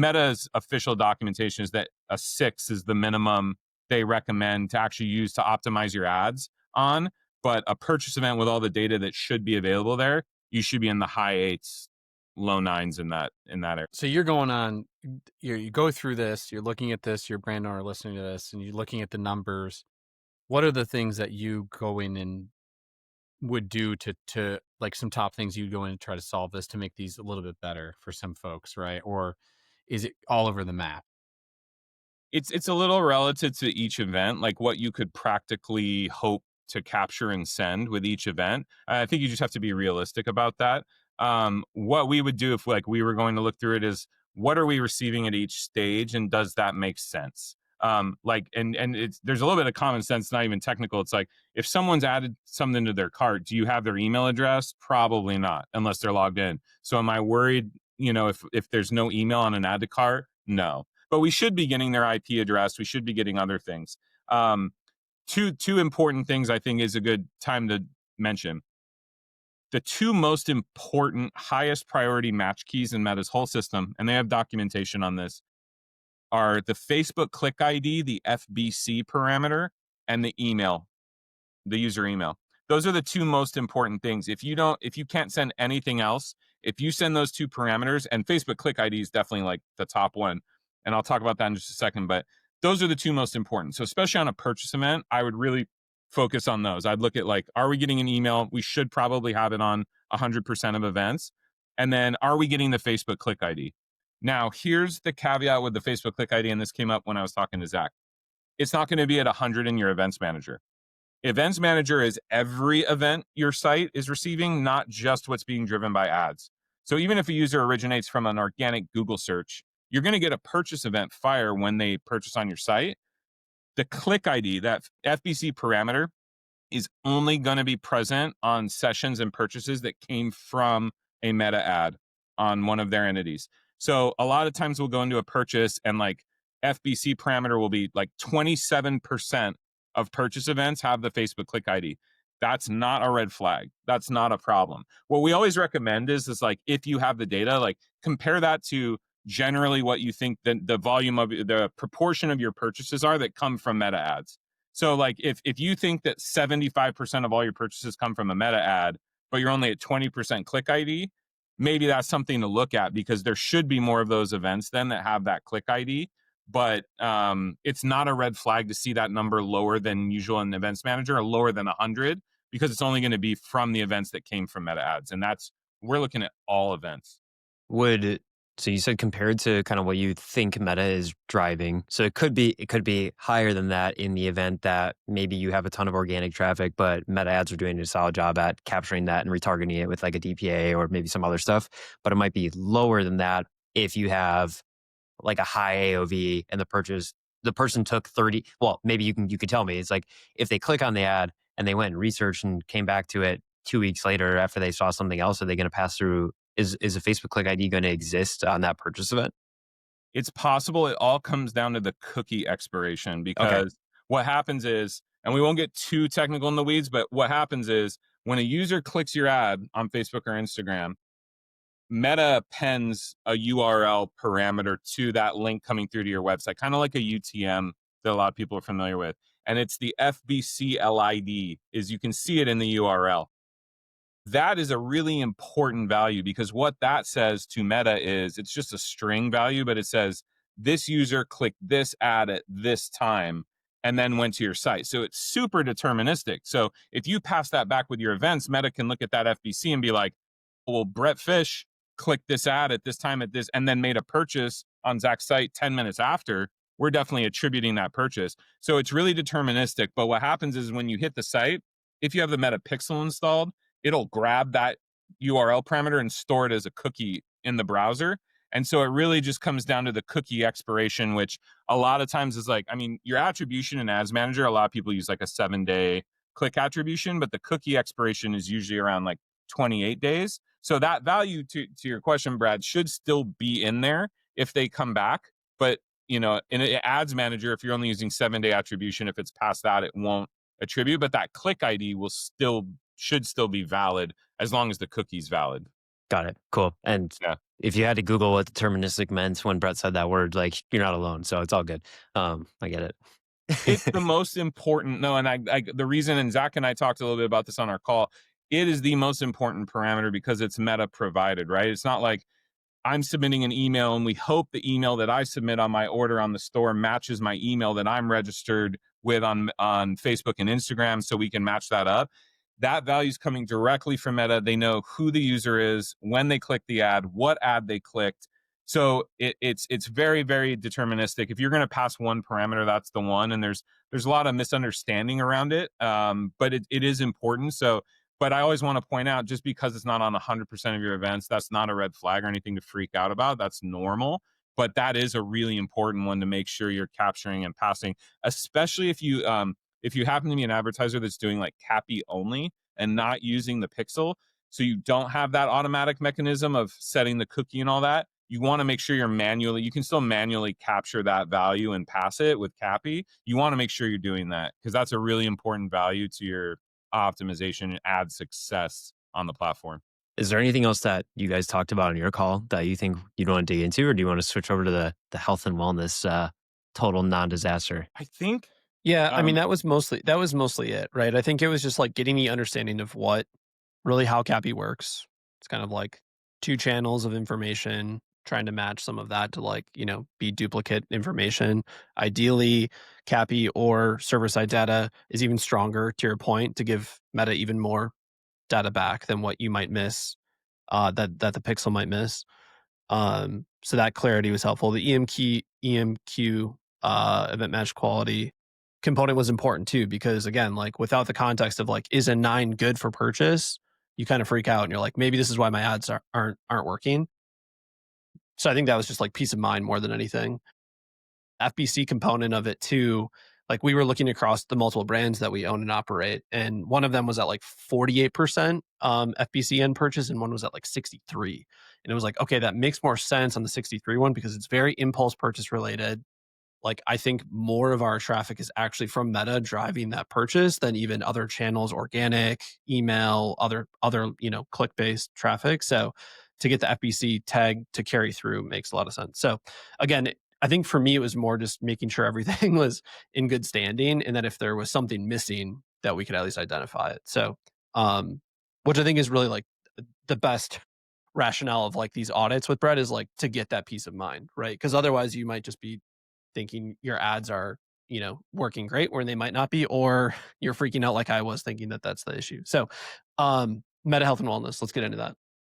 Meta's official documentation is that a 6 is the minimum they recommend to actually use to optimize your ads on. But a purchase event with all the data that should be available there, you should be in the high 8s, low 9s in that area. So you're going on, you go through this, you're looking at this, you're a brand owner listening to this, and you're looking at the numbers. What are the things that you go in and would do to like some top things you'd go in and try to solve this to make these a little bit better for some folks, right? Or is it all over the map? It's a little relative to each event, like what you could practically hope to capture and send with each event. I think you just have to be realistic about that. What we would do if like we were going to look through it is, what are we receiving at each stage, and does that make sense? And there's a little bit of common sense, not even technical. It's like, if someone's added something to their cart, do you have their email address? Probably not, unless they're logged in. So am I worried, if there's no email on an add to cart? No. But we should be getting their IP address. We should be getting other things. Two important things I think is a good time to mention. The two most important, highest priority match keys in Meta's whole system, and they have documentation on this, are the Facebook click ID, the FBC parameter, and the email, the user email. Those are the two most important things. If you can't send anything else, if you send those two parameters, and Facebook click ID is definitely like the top one, and I'll talk about that in just a second, but those are the two most important. So especially on a purchase event, I would really focus on those. I'd look at like, are we getting an email? We should probably have it on 100% of events. And then, are we getting the Facebook click ID? Now, here's the caveat with the Facebook click ID, and this came up when I was talking to Zach. It's not going to be at 100 in your events manager. Events manager is every event your site is receiving, not just what's being driven by ads. So even if a user originates from an organic Google search, you're going to get a purchase event fire when they purchase on your site. The click ID, that FBC parameter, is only going to be present on sessions and purchases that came from a Meta ad on one of their entities. So a lot of times we'll go into a purchase and like FBC parameter will be like 27% of purchase events have the Facebook click ID. That's not a red flag. That's not a problem. What we always recommend is like, if you have the data, like compare that to generally what you think the volume of the proportion of your purchases are that come from Meta ads. So like if you think that 75% of all your purchases come from a Meta ad, but you're only at 20% click ID, maybe that's something to look at, because there should be more of those events then that have that click ID. But it's not a red flag to see that number lower than usual in the events manager, or lower than 100, because it's only going to be from the events that came from Meta ads. And we're looking at all events. So you said compared to kind of what you think Meta is driving. So it could be higher than that in the event that maybe you have a ton of organic traffic, but Meta ads are doing a solid job at capturing that and retargeting it with like a DPA or maybe some other stuff. But it might be lower than that if you have like a high AOV and the person took 30. Well, maybe you could tell me, it's like, if they click on the ad and they went and researched and came back to it 2 weeks later after they saw something else, are they going to pass through? Is a Facebook click ID going to exist on that purchase event? It's possible. It all comes down to the cookie expiration, because what happens is, and we won't get too technical in the weeds, but what happens is when a user clicks your ad on Facebook or Instagram, Meta appends a URL parameter to that link coming through to your website, kind of like a UTM that a lot of people are familiar with. And it's the FBC LID, is you can see it in the URL. That is a really important value, because what that says to Meta is, it's just a string value, but it says this user clicked this ad at this time and then went to your site. So it's super deterministic. So if you pass that back with your events, Meta can look at that FBC and be like, well, Brett Fish clicked this ad at this time at this, and then made a purchase on Zach's site 10 minutes after. We're definitely attributing that purchase. So it's really deterministic. But what happens is, when you hit the site, if you have the Meta Pixel installed, it'll grab that URL parameter and store it as a cookie in the browser. And so it really just comes down to the cookie expiration, which a lot of times is like, your attribution in Ads Manager, a lot of people use like a 7-day click attribution, but the cookie expiration is usually around like 28 days. So that value, to your question, Brad, should still be in there if they come back. But, in an Ads Manager, if you're only using 7-day attribution, if it's past that, it won't attribute. But that click ID should still be valid as long as the cookie's valid. Got it. Cool. And Yeah. if you had to Google what deterministic meant when Brett said that word, like you're not alone. So it's all good. I get It's the it. most important. No, and the reason, and Zach and I talked a little bit about this on our call, it is the most important parameter because it's Meta provided, right? It's not like I'm submitting an email and we hope the email that I submit on my order on the store matches my email that I'm registered with on Facebook and Instagram so we can match that up. That value is coming directly from Meta. They know who the user is, when they click the ad, what ad they clicked. So it's very, very deterministic. If you're going to pass one parameter, that's the one. And there's a lot of misunderstanding around it, but it is important. So, but I always want to point out, just because it's not on 100% of your events, that's not a red flag or anything to freak out about. That's normal. But that is a really important one to make sure you're capturing and passing, especially if you happen to be an advertiser that's doing like CAPI only and not using the pixel. So you don't have that automatic mechanism of setting the cookie and all that. You want to make sure you can still manually capture that value and pass it with CAPI. You want to make sure you're doing that because that's a really important value to your optimization and ad success on the platform. Is there anything else that you guys talked about on your call that you think you'd want to dig into, or do you want to switch over to the health and wellness total non-disaster? I think Yeah, I mean um, that was mostly it, right? I think it was just like getting the understanding of what really how CAPI works. It's kind of like two channels of information, trying to match some of that to like, be duplicate information. Ideally, CAPI or server side data is even stronger to your point to give Meta even more data back than what you might miss, that the pixel might miss. So that clarity was helpful. The EMQ event match quality component was important too, because again, like without the context of like, is a 9 good for purchase? You kind of freak out and you're like, maybe this is why my ads aren't working. So I think that was just like peace of mind more than anything. FBC component of it too. Like we were looking across the multiple brands that we own and operate, and one of them was at like 48% FBC end purchase, and one was at like 63. And it was like, okay, that makes more sense on the 63 one because it's very impulse purchase related. Like I think more of our traffic is actually from Meta driving that purchase than even other channels, organic, email, other click based traffic. So to get the FBC tag to carry through makes a lot of sense. So again, I think for me it was more just making sure everything was in good standing, and that if there was something missing, that we could at least identify it. So, which I think is really like the best rationale of like these audits with Brett is like to get that peace of mind, right? Because otherwise you might just be thinking your ads are, working great where they might not be, or you're freaking out like I was thinking that that's the issue. So, Meta health and wellness, let's get into that.